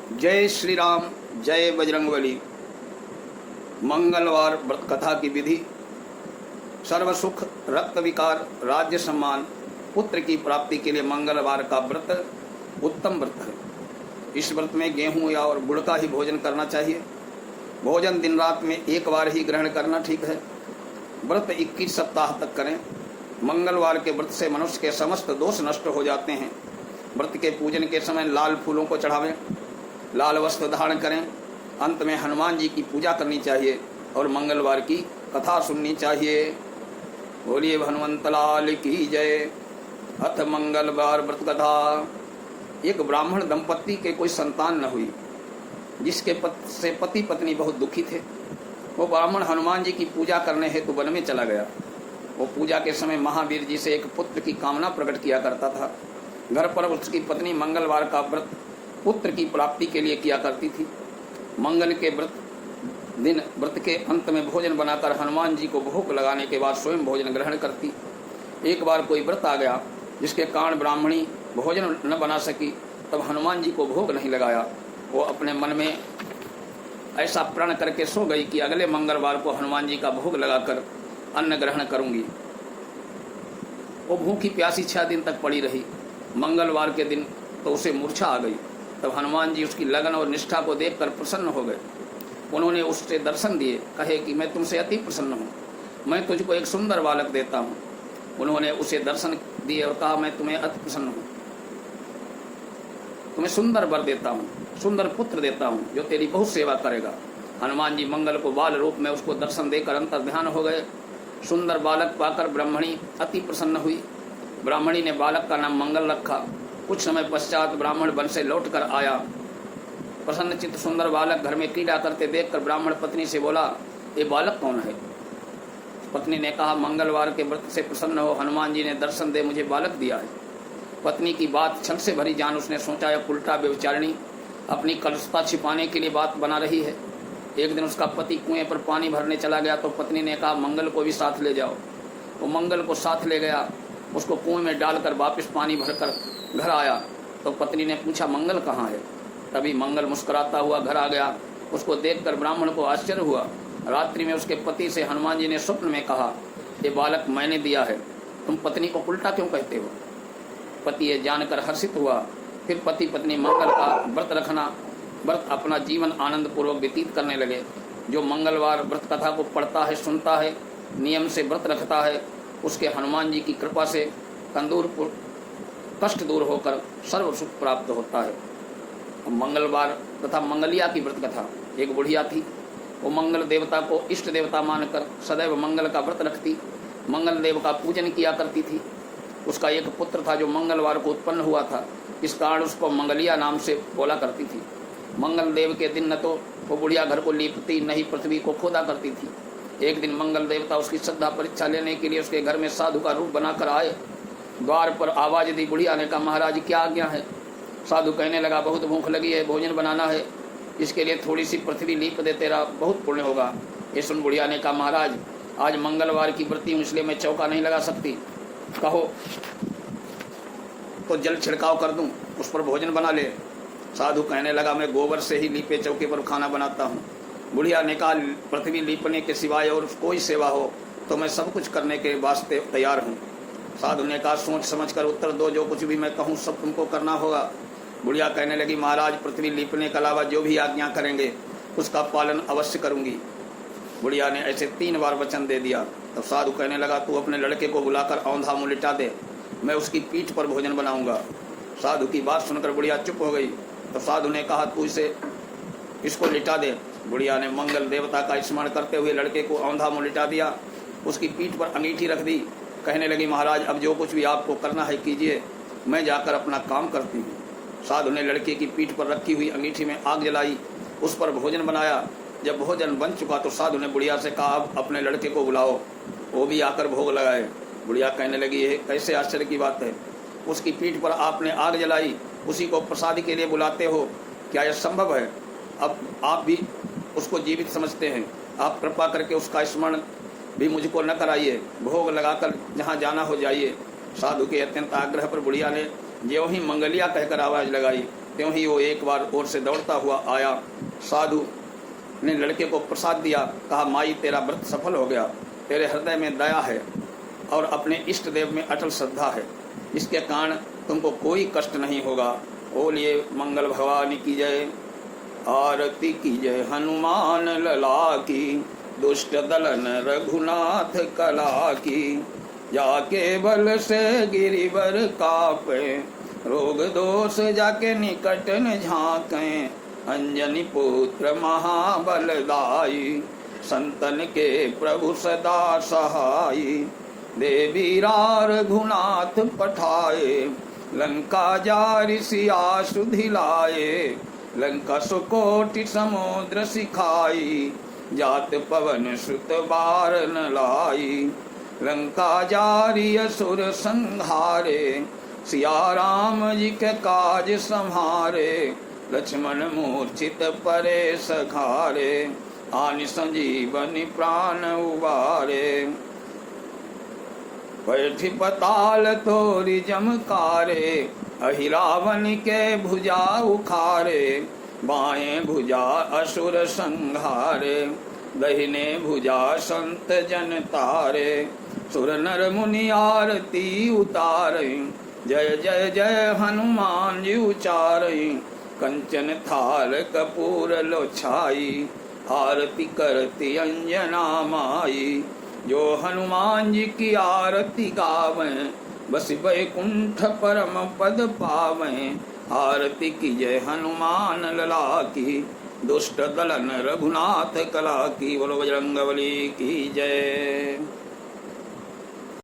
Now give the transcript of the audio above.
जय श्री राम, जय बजरंगबली। मंगलवार व्रत कथा की विधि। सर्व सुख, रक्त विकार, राज्य सम्मान, पुत्र की प्राप्ति के लिए मंगलवार का व्रत उत्तम व्रत है। इस व्रत में गेहूं या और गुड़ का ही भोजन करना चाहिए। भोजन दिन रात में एक बार ही ग्रहण करना ठीक है। व्रत 21 सप्ताह तक करें। मंगलवार के व्रत से मनुष्य के समस्त दोष नष्ट हो जाते हैं। व्रत के पूजन के समय लाल फूलों को चढ़ावें, लाल वस्त्र धारण करें। अंत में हनुमान जी की पूजा करनी चाहिए और मंगलवार की कथा सुननी चाहिए। बोलिए हनुमंत लाल की जय। अथ मंगलवार व्रत कथा। एक ब्राह्मण दंपत्ति के कोई संतान न हुई, जिसके से पति पत्नी बहुत दुखी थे। वो ब्राह्मण हनुमान जी की पूजा करने हेतु वन में चला गया। वो पूजा के समय महावीर जी से एक पुत्र की कामना प्रकट किया करता था। घर पर उसकी पत्नी मंगलवार का व्रत पुत्र की प्राप्ति के लिए किया करती थी। मंगल के व्रत के अंत में भोजन बनाकर हनुमान जी को भोग लगाने के बाद स्वयं भोजन ग्रहण करती। एक बार कोई व्रत आ गया जिसके कारण ब्राह्मणी भोजन न बना सकी, तब हनुमान जी को भोग नहीं लगाया। वो अपने मन में ऐसा प्रण करके सो गई कि अगले मंगलवार को हनुमान जी का भोग लगाकर अन्न ग्रहण करूंगी। वो भूखी प्यासी 6 दिन तक पड़ी रही। मंगलवार के दिन तो उसे मूर्छा आ गई। तब हनुमान जी उसकी लगन और निष्ठा को देखकर प्रसन्न हो गए। उन्होंने उससे दर्शन दिए, कहे कि मैं तुमसे अति प्रसन्न हूँ, मैं तुझको एक सुंदर बालक देता हूँ। उन्होंने उसे दर्शन दिए और कहा, मैं तुम्हें अति प्रसन्न हूँ, तुम्हें सुंदर वर देता हूँ, सुंदर पुत्र देता हूँ जो तेरी बहुत सेवा करेगा। हनुमान जी मंगल को बाल रूप में उसको दर्शन देकर अंतर ध्यान हो गए। सुंदर बालक पाकर ब्राह्मणी अति प्रसन्न हुई। ब्राह्मणी ने बालक का नाम मंगल रखा। कुछ समय पश्चात ब्राह्मण वन से लौट कर आया। प्रसन्नचित्त सुंदर बालक घर में क्रीड़ा करते देखकर ब्राह्मण पत्नी से बोला, ये बालक कौन है? पत्नी ने कहा, मंगलवार के व्रत से प्रसन्न हो हनुमान जी ने दर्शन दे मुझे बालक दिया है। पत्नी की बात छल से भरी जान उसने सोचा, यह उल्टा व्यभिचारिणी अपनी कलुषता छिपाने के लिए बात बना रही है। एक दिन उसका पति कुएं पर पानी भरने चला गया तो पत्नी ने कहा, मंगल को भी साथ ले जाओ। वो मंगल को साथ ले गया। उसको कुएं में डालकर वापस पानी भरकर घर आया तो पत्नी ने पूछा, मंगल कहाँ है? तभी मंगल मुस्कुराता हुआ घर आ गया। उसको देखकर ब्राह्मण को आश्चर्य हुआ। रात्रि में उसके पति से हनुमान जी ने स्वप्न में कहा, ये बालक मैंने दिया है, तुम पत्नी को उल्टा क्यों कहते हो? पति ये जानकर हर्षित हुआ। फिर पति पत्नी मंगल का व्रत अपना जीवन आनंद पूर्वक व्यतीत करने लगे। जो मंगलवार व्रत कथा को पढ़ता है, सुनता है, नियम से व्रत रखता है, उसके हनुमान जी की कृपा से कष्ट दूर होकर सर्व सुख प्राप्त होता है। मंगलवार तथा मंगलिया की व्रत कथा। एक बुढ़िया थी, वो मंगल देवता को इष्ट देवता मानकर सदैव मंगल का व्रत रखती, मंगल देव का पूजन किया करती थी। उसका एक पुत्र था जो मंगलवार को उत्पन्न हुआ था, इस कारण उसको मंगलिया नाम से बोला करती थी। मंगल देव के दिन न तो वो बुढ़िया घर को लीपती, न ही पृथ्वी को खोदा करती थी। एक दिन मंगल देवता उसकी श्रद्धा परीक्षा लेने के लिए उसके घर में साधु का रूप बनाकर आए। द्वार पर आवाज दी। बुढ़िया ने कहा, महाराज क्या आज्ञा है? साधु कहने लगा, बहुत भूख लगी है, भोजन बनाना है, इसके लिए थोड़ी सी पृथ्वी लीप दे, तेरा बहुत पुण्य होगा। ये सुन बुढ़िया ने कहा, महाराज आज मंगलवार की व्रती हूँ, इसलिए मैं चौका नहीं लगा सकती। कहो तो जल छिड़काव कर दूं, उस पर भोजन बना ले। साधु कहने लगा, मैं गोबर से ही लीपे चौके पर खाना बनाता हूँ। बुढ़िया ने कहा, पृथ्वी लीपने के सिवाय और कोई सेवा हो तो मैं सब कुछ करने के वास्ते तैयार हूँ। साधु ने कहा, सोच समझ कर उत्तर दो, जो कुछ भी मैं कहूँ सब तुमको करना होगा। बुढ़िया कहने लगी, महाराज पृथ्वी लीपने के अलावा जो भी आज्ञा करेंगे उसका पालन अवश्य करूंगी। बुढ़िया ने ऐसे 3 बार वचन दे दिया। तब साधु कहने लगा, तू अपने लड़के को बुलाकर औंधा मुँह लिटा दे, मैं उसकी पीठ पर भोजन बनाऊंगा। साधु की बात सुनकर बुढ़िया चुप हो गई। तो साधु ने कहा, तू इसको लिटा दे। बुढ़िया ने मंगल देवता का स्मरण करते हुए लड़के को औंधा मुँह लिटा दिया, उसकी पीठ पर अंगीठी रख दी। कहने लगी, महाराज अब जो कुछ भी आपको करना है कीजिए, मैं जाकर अपना काम करती हूँ। साधु ने लड़के की पीठ पर रखी हुई अंगीठी में आग जलाई, उस पर भोजन बनाया। जब भोजन बन चुका तो साधु ने बुढ़िया से कहा, अब अपने लड़के को बुलाओ, वो भी आकर भोग लगाए। बुढ़िया कहने लगी, ये कैसे आश्चर्य की बात है, उसकी पीठ पर आपने आग जलाई, उसी को प्रसाद के लिए बुलाते हो, क्या यह संभव है? अब आप भी उसको जीवित समझते हैं, आप कृपा करके उसका स्मरण भी मुझको न कराइए, भोग लगाकर जहाँ जाना हो जाइए। साधु के अत्यंत आग्रह पर बुढ़िया ने ज्यों ही मंगलिया कहकर आवाज लगाई, त्यों ही वो एक बार और से दौड़ता हुआ आया। साधु ने लड़के को प्रसाद दिया, कहा माई तेरा व्रत सफल हो गया, तेरे हृदय में दया है और अपने इष्ट देव में अटल श्रद्धा है, इसके कारण तुमको कोई कष्ट नहीं होगा। बोलिए मंगल भवानी की जय, आरती की जय हनुमान लला की, दुष्ट दलन रघुनाथ कला की, जाके बल से गिरिवर कापे, रोग दोष जाके निकट न झांके, अंजनी पुत्र महाबलदाई, संतन के प्रभु सदा सहाई, देवी रार रघुनाथ पठाए, लंका जारि सिया सुधिलाए, लंका सुकोटि समुद्र सिखाई, जात पवन सुत बार न लाई, लंका जारि असुर संहारे, सिया राम जी के काज संहारे, लक्ष्मण मूर्छित परे सखारे, आनि संजीवनी प्राण उबारे, बैठि पताल तोरि जमकारे, अहि रावण के भुजा उखारे, बाएं भुजा असुर संहारे, दहिने भुजा संत जन तारे, सुर नर मुनि आरती उतारे, जय जय जय हनुमान जी उचारे, कंचन थाल कपूर लो छाई, आरती करती अंजना माई, जो हनुमान जी की आरती गावें, बस वैकुंठ परम पद पावें, आरती की जय हनुमान लला की, दुष्ट दलन रघुनाथ कला की, बोलो बजरंगबली की जय।